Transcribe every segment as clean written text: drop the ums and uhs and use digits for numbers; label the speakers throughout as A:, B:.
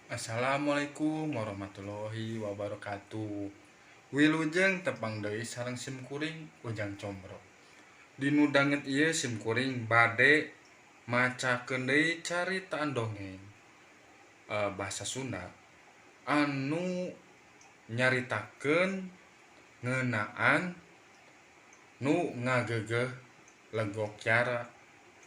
A: Assalamualaikum warahmatullahi wabarakatuh. Wilujeng tepang deui sareng sim kuring ujang combro. Dinu danget ieu sim kuring bade macakeun deui caritaan dongeng bahasa Sunda anu nyaritakeun ngeunaan nu ngageugeuh legok Kiara.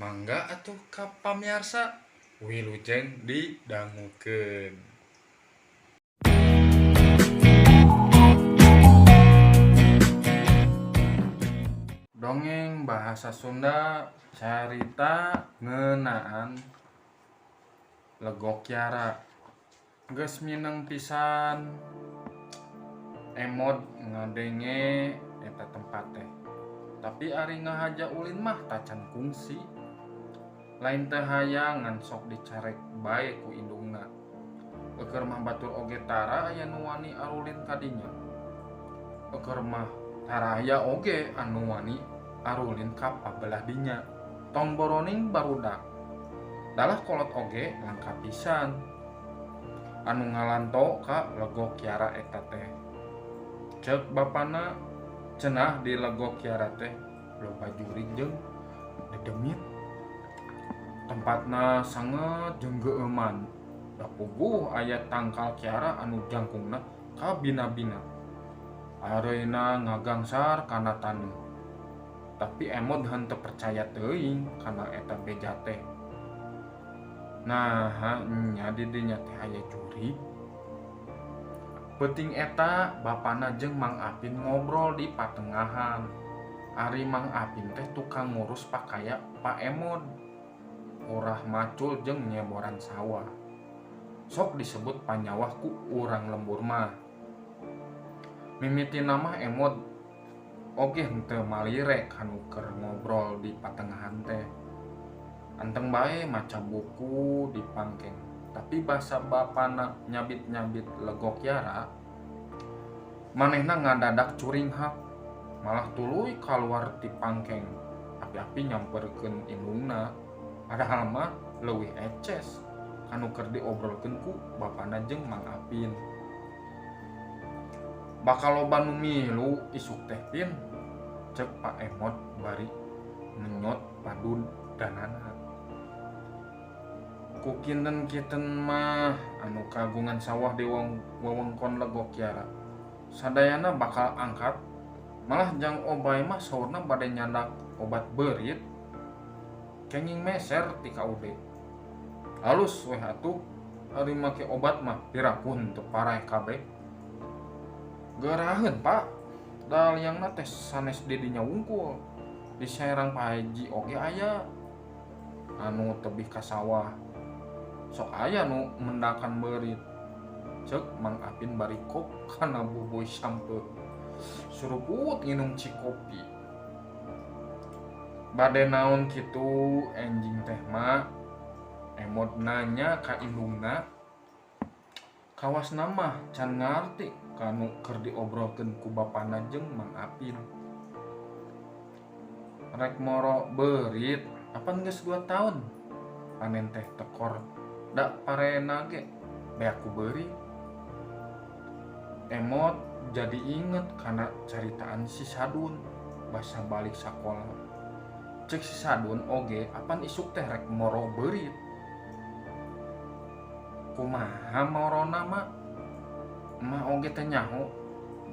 A: Mangga atuh ka pamiarsa wilujeng didangukeun. Dongeng bahasa Sunda carita ngeunaan legok Kiara. Geus mineng pisan emod ngadenge eta tempat teh. Tapi ari ngahaja ulin mah tacan kungsi. Lain teh hayang ngan sok dicarek bae ku indungna. Keur mah batur oge tara aya nu wani arulin ka dinya. Keur mah tara aya oge anu wani arulin ka pabelah dinya. Tong boroning barudak. Dalah kolot oge langka pisan anu ngalanto ka legok Kiara eta teh. Ceuk bapana cenah di legok Kiara teh loba jurig jeung dedemit. Tempatna sanget jeung geueuman. Da puguh aya tangkal Kiara anu jangkungna ka bina-bina. Areuna ngagangsar kana taneuh. Tapi emod henteu percaya teuing kana eta beja teh. Nah, nya di dinya teh aya jurig. Peuting eta bapana jeung Mang Apin ngobrol di patengahan. Ari Mang Apin teh tukang ngurus pakaya Pak Emod. Urah macul jeung nyeboran sawah. Sok disebut panyawah ku urang lembur mah. Mimitina mah Emod oge henteu malire kanu keur ngobrol di patengahan teh. Anteng bae maca buku di pangkeng. Tapi basa bapana nyabit-nyabit legok Kiara, manehna ngadadak curing hap. Malah tuluy kaluar ti pangkeng. Api-api nyamperkeun indungna. Padahal mah leuwih eces anu keur diobrolkeun ku bapana jeung Mang Apin. Bakal loba nu milu isuk teh Pin, ceuk Pak Emod bari menyot padudanana. Ku kinten-kinten mah anu kagungan sawah di wewengkon legok Kiara, sadayana bakal angkat. Malah jang obay mah saurna bade nyandak obat beurit. Kenging meser ti kaude. Halus weh atuh ari make obat mah pirakun teu pareh kabeh. Geuraheun Pak, da liangna teh sanes di dinya wungkul. Di saerang Pak Haji oge aya anu tebih ka sawah. Sok aya nu mendakan beurit. Ceuk Mang Apin bari kop kana bubuy sampeuh. Suruput nginum cikopi. Bade naon kitu enjing teh mah? Emod nanya ka indungna. Kawasna mah can ngarti kanu keur diobrolkeun ku bapana jeung Mang Apin. Rek moro beurit, apan geus 2 taun. Panen teh tekor da parena ge beak ku beurit. Emod jadi inget kana caritaan si Sadun basa balik sakola. Cek si Sadun oge apan isuk teh rek moro beurit. Kumaha morona mah? Mah oge teh nyaho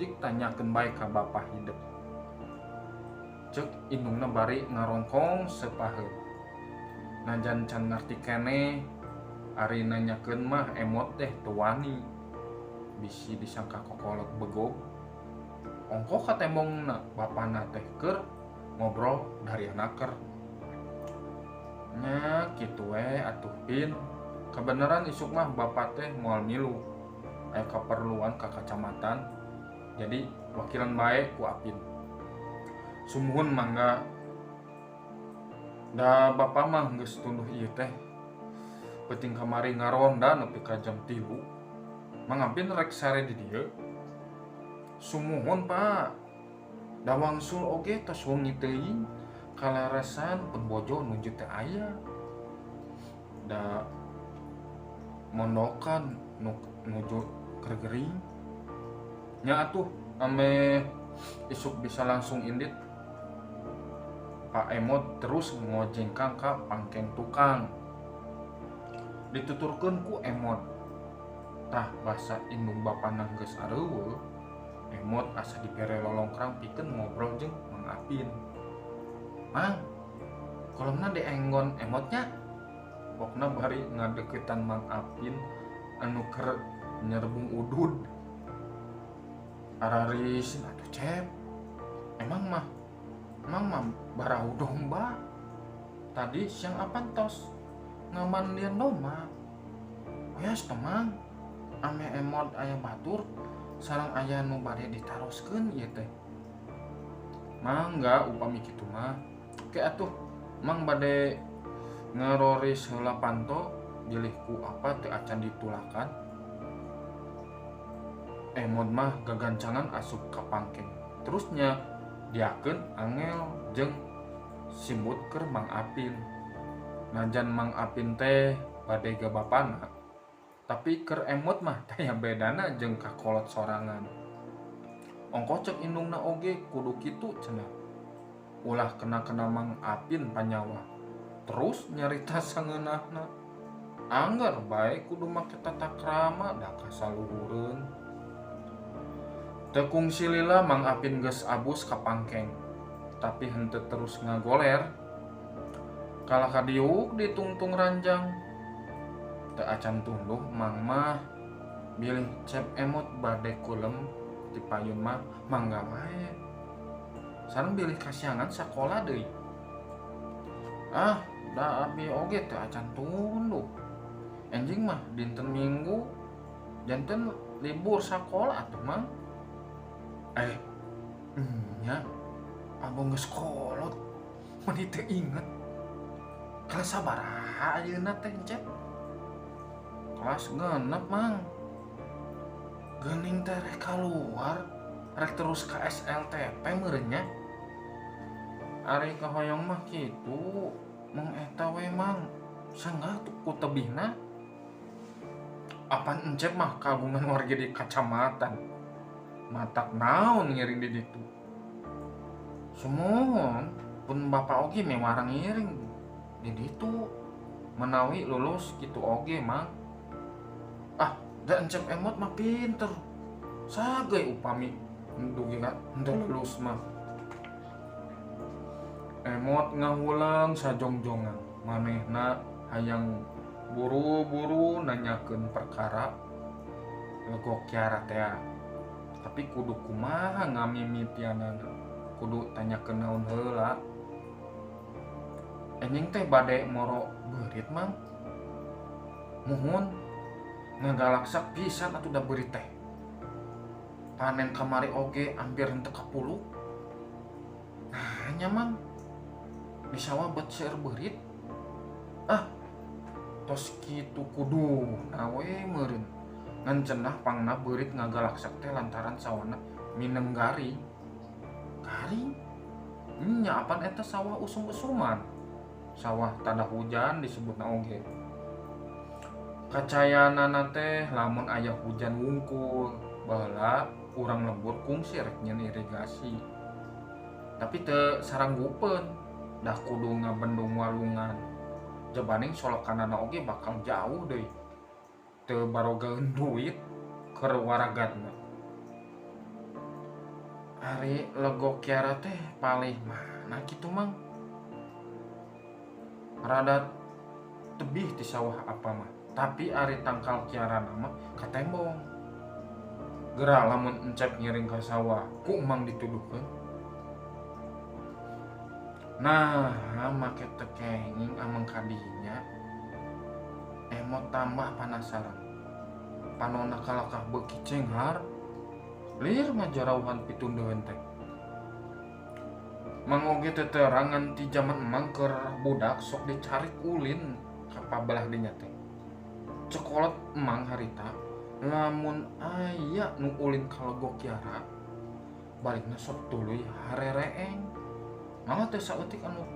A: jik tanyakeun bae ka bapa hideuk. Ceuk indungna bari ngarongkong sepaheut. Najan can ngarti keneh, ari nanyakeun mah Emod teh teu wani. Bisi disangka kokolot begog. Ongko ka tembongna bapana teh keur ngobrol dari anaker. Nya kitu we atuh Pin. Kebeneran isuk mah bapak teh moal milu. Aya kaperluan ka kacamatan. Jadi wakilan bae ku Apin. Sumuhun mangga. Da bapak mah geus tunduh ieu teh. Peuting kamari ngaronda nepi ka jam 3. Mang Apin rek sare di dieu. Sumuhun Pak. Da wangsul oge tos wengi teuing kaleresan pun bojo nuju teh aya. da mondokan nuju kergering nya atuh ame isuk bisa langsung indit Pak Emot terus ngojengkang ka pangkeng tukang dituturkeun ku Emot tah basa indung bapana geus areuweul Emot asa dibere lolongkrang pikeun ngobrol jeung Mang Apin. Mang, kolomna deenggon Emotnya pokna bari ngadeukeutan Mang Apin anu keur nyerbung udud. Ararisin atuh Cep, emang mah barau domba. Tadi siang apa tos ngamandian domba. Oyas temang, ame Emot aya batur sareng aya nu bade ditaroskeun ieu teh. Mangga upami kitu mah. Oke atuh, Mang bade ngaroris heula panto bilih ku apa teu acan ditulakan. Emot mah gagancangan asup ka pangkeng. Terusnya diakeun angel jeung simbut keur Mang Apin. Najan Mang Apin teh bade gabapana, tapi keur Emot mah taya bedana jeung kakolot sorangan. Ongko cek indungna oge kudu kitu cenah. Ulah kena Mang Apin panyawa. Terus nyarita sangeunahna. Angger bae kudu make tata krama da kasaluhureun. Teu kungsi lila Mang Apin geus abus ka pangkeng, tapi henteu terus ngagoler. Kala kadiuk ditungtung ranjang. Teu acan tunduh Mang mah bilih Cep Emot bade kulem ti payun mah mangga wae. Sareng bilih kasiangan sakola deui. Ah, da abi oge teu acan tunduh. Enjing mah dinten Minggu janten libur sakola atuh Mang. Nya abang geus kolot mun teu inget. Kelas sabaraha ayeuna teh Cep? Kelas 6 Mang. Geuning teh rek kaluar, rek terus ka SLTP meureun nya. Ari kahoyong mah kitu, mung eta we Mang. Sanggah ku tebihna. Apan Encep mah kagungan warga di kacamatan. Matak naon ngiring di ditu. Sumohon pun bapak oge mewarang ngiring di ditu. Menawi lulus kitu oge Mang. Ah, da Encep Emot mah pinter. Sagay upami dugi henteu lulus mah. Emot ngahulang sajongjongan. Manehna hayang buru-buru nanyakeun perkara legok Kiara teh. Tapi kudu kumaha ngamimitianana, kudu tanyakeun naon heula. Enjing teh bade moro beurit Mang. Muhun ngagalaksak pisan atuh da beurit teh. Panen kamari oge hampir henteu kapuluh. Nah nya Mang, disawa bet seueur beurit. Ah, tos kitu kudu nawe meureun. Ngan cenah pangna beurit ngagalaksak teh lantaran sawana minem garing. Garing? Nya apan eta sawah usum-usuman. Sawah tanda hujan disebutna oge. Kacayanana teh lamun aya hujan wungkul, baheula urang lembur kungsi rek nyeun irigasi. Tapi teu saranggupeun, dah kudu ngabendung walungan. Jabaning solokanana oge bakal jauh deui. Teu barogaeun duit keur waragatna. Ari legok Kiara teh palih mana kitu Mang? Rada tebih ti sawah apa mah. Tapi ari tangkal Kiara mah katembong. Geura lamun Encep ngiring ka sawah, ku Mang dituduhkeun. Nah, make teu kenging ameng kadinya. Emot tambah penasaran. Panonna kalakah beuki cenghar, lir ngajarauhan pitundeuheun teh. Mang oge teu terangan ti jaman emang keur budak sok dicarik ulin ka pabelah dinya teh. Cekolot emang harita, lamun aya nu ulin ka legok Kiara, balikna sok tuluy harereeng. Mangga teu saeutik anu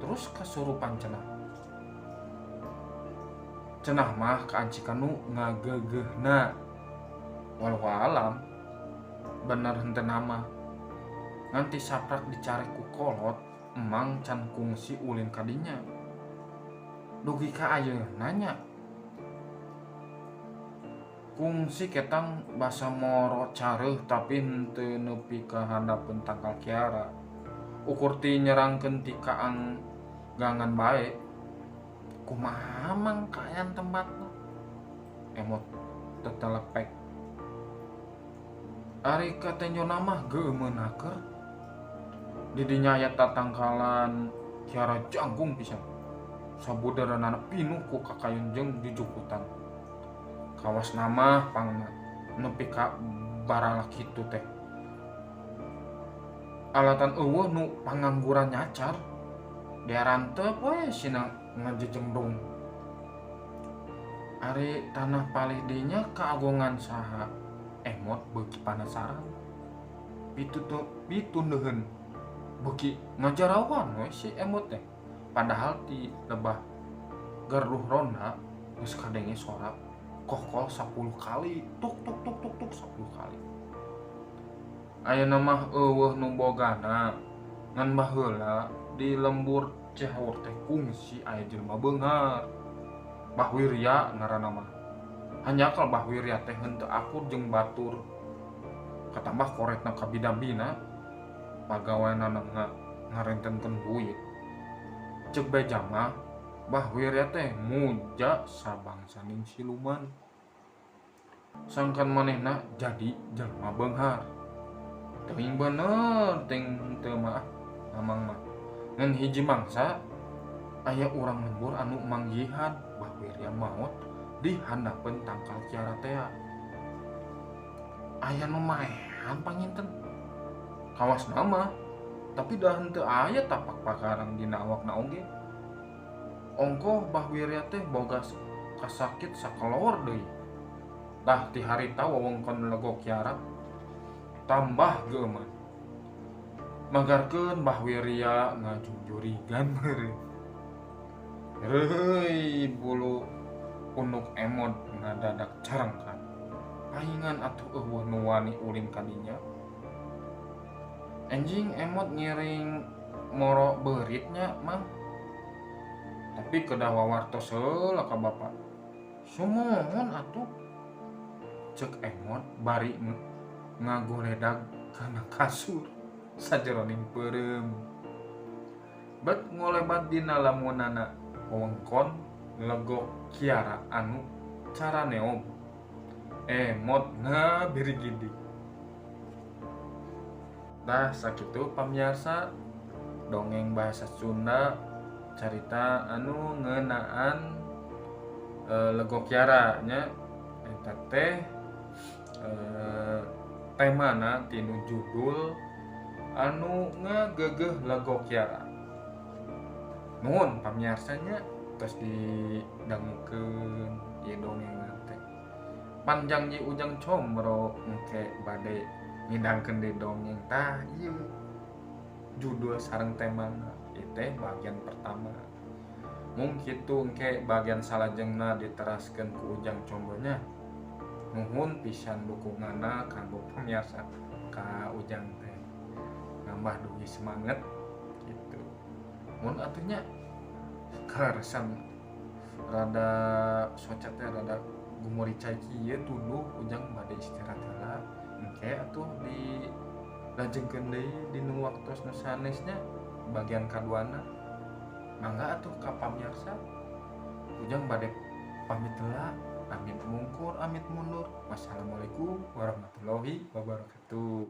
A: terus kasurupan cenah. cenah mah kaancikan nu ngageugeuhna walau alam bener henteu nama nganti saprak dicarek ku kolot emang can kungsi ulin kadinya dugi ka ayeuna nya kungsi ketang basa moro careuh tapi henteu nepi ka handapeun tangkal kiara ukur ti nyerangkeun ti kaang gangan bae kumaha mang kaayaan tempatna emot tetelepek ari katenjona mah geumeunaker di dinya aya tatangkalan kiara jangkung pisan sabudaranana pinuh ku kakayun jeung jujukutan kawas nama pangna nepi ka barala kitu teh alatan eueuh nu pangangguran nyacar diaran teu poe sina ngajejembrung ari tanah palih dinya kaagongan saha emot beuki panasaran pitu neuheun beuki ngajarawan we si emot teh padahal ti lebah garuh ronda geus kadenge sorak kokol 10 kali tuk tuk tuk tuk tuk 10 kali ayeuna mah eueuh nu bogana ngan baheula di lembur Cihaur teh kungsi aya jelema beunghar Bahwirya ngaranna mah hanyakal Bahwirya teh henteu akur jeung batur katambah koretna kabida-bina pagaweana ngarentenkeun buit ceuk beja mah Bahwirya teh muja sabangsaning siluman sangkan manehna jadi jelema beunghar teuing bener ting teu mah mamang mah ngan hiji mangsa aya urang lembur anu manggihan Bahwirya maot di handapeun tangkal kiara teh aya nu maehan panginten kawas nama tapi dah henteu aya tapak pakarang dina awakna oge ongkoh Bahwirya teh boga kasakit sakelor deui tah ti harita wewengkon lego kiara tambah geuman magarkeun Bahwirya ngajujurigan meureun reuy bulu unduk emot ngadadak carangkan paingan atuh eueuh nu wani ulin kadinya anjing emot ngiring moro beuritnya mang tapi kedah wawartos heula ka bapa sumohon atuh ceuk emot bari ngagoledag kana kasur sajeroning peureum bet ngolebat dina lamunana wewengkon legok kiara anu cara neom emot ngabirigidi dah sakitu pamirsa dongeng bahasa Sunda carita anu ngeunaan legok kiara nya eta teh temana tinu judul anu ngageugeuh legok kiara nuhun pamiarsanya terus didangukeun ieu dongengan teh panjang ji ujang combro engke bade ngidangkeun di dongeng tah ieu judul sareng temana ieu teh bagian pertama mung kitu engke bagian salajengna diteraskeun ku ujang combronya nuhun pisan dukunganna kanggo pamirsa ka ujang teh nambah dugi semangat gitu mun atunya kararesan rada socet teh rada gumori cai kieu tuluh ujang bade istirahat heula engke atuh di lajengkeun deui dinu waktos nu sanesnya bagian kaduana mangga atuh ka pamirsa ujang bade pamit heula amit mungkur amit mundur wassalamualaikum warahmatullahi wabarakatuh.